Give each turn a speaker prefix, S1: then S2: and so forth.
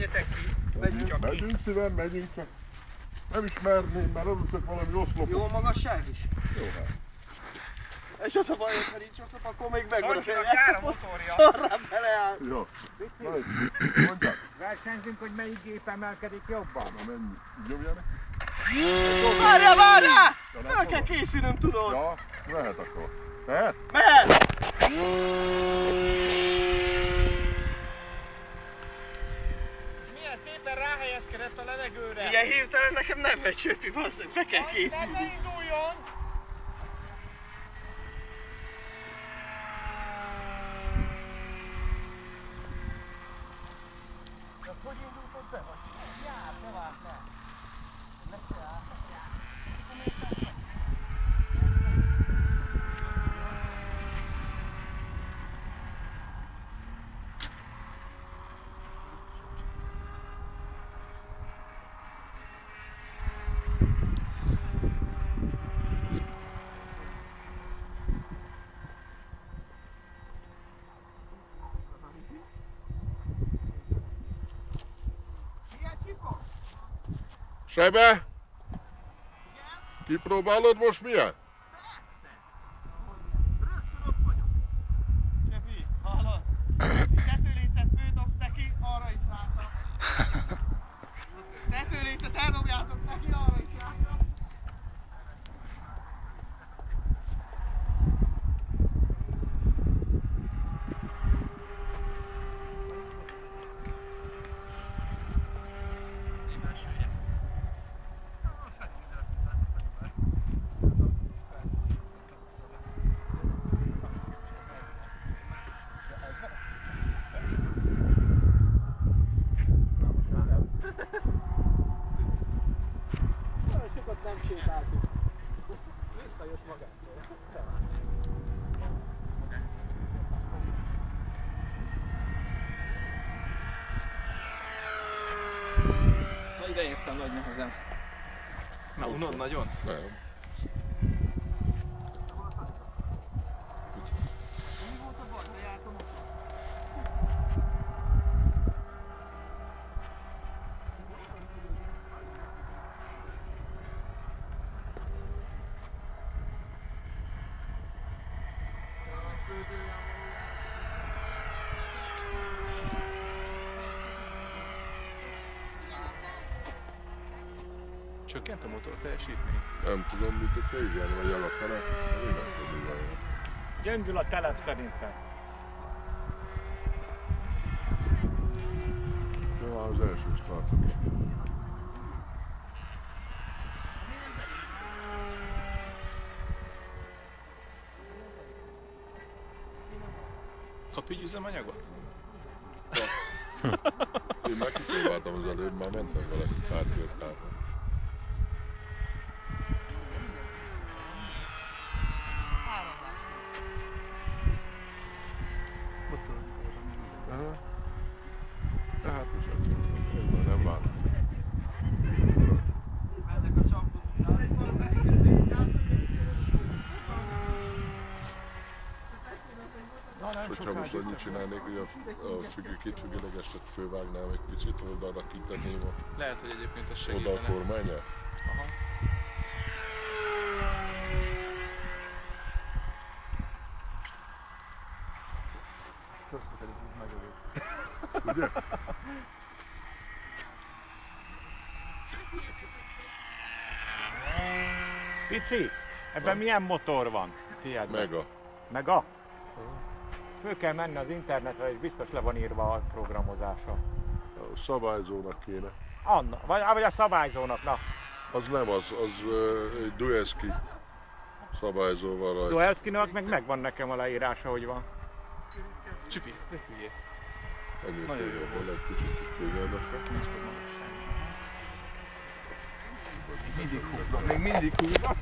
S1: Menjetek ki. Megyünk csak ki.
S2: Megyünk szívem, megyünk csak. Nem is merném, mert örültök valami oszlopot.
S1: Jó a magasság is?
S2: Jó, hát.
S1: És az a baj, ha nincs oszlop, akkor még megvan a
S3: Tancsinak jár a motorja.
S1: Szarrám beleáll.
S2: Jó. Mondjad.
S3: Versenyzünk, hogy melyik gép emelkedik jobban.
S2: Na menj, nyomja neki.
S1: Várjál, várjál! Fel kell készülnöm, tudod.
S2: Ja, mehet akkor. Mehet?
S1: Mehet!
S3: Milyen szépen ráhelyezkedett a levegőre.
S1: Ilyen hirtelen nekem nem megy csöpi, basszeg, fel kell
S3: Ne
S1: készülni.
S3: induljon! Hogy indultod be? Jár, ne várd el. Ne se áll.
S2: Sebe? Kipróbálod most milyen?
S1: Rögtön ott vagyok. Csöpi, hallod? 2 lécet fődobsz neki, arra is látom. 2 lécet eldobjátok neki, arra is látom. Sokat nem sétáltuk. Visszajött magától.
S4: Na ide értem nagy nehezen. Na unod nagyon?
S2: Nem.
S1: Mi volt a baj? Lejártam ott.
S4: Csökkent a motor teljesítmény?
S2: Nem tudom, mit a igen, vagy el a fele. Én nem tudom, mi van.
S3: Gyöngül a telep szerintem.
S2: Ja, az első startot.
S4: Kap így üzemanyagot?
S2: Én már kipróbáltam az előbb, már mentem vele pár körtávon. Aha. Tehát is ezt mondtam, ez már nem vált.
S1: Mentek a csampot után.
S2: Hogyha most annyit csinálnék, hogy két függőlegestet fölvágnám egy picit, oldalra kitenném
S4: Lehet, hogy egyébként ez
S2: oda a
S4: segítene.
S2: kormányát.
S4: Aha.
S2: Ugye?
S3: Pici, ebben milyen motor van? Tiédben?
S2: Mega.
S3: Mega? Föl kell menni az internetre, és biztos le van írva a programozása.
S2: A szabályzónak kéne.
S3: Anna, vagy a szabályzónak, na.
S2: Az nem, az egy Dueski szabályzó van rajta.
S3: Duelszkinak meg megvan nekem a leírása, hogy van.
S4: Csipi, ne hülyék.
S2: Ennél
S4: Nagyon jó
S2: főjebb, egy kicsit főjelmesre.
S4: Mindig húzom, még mindig húzom.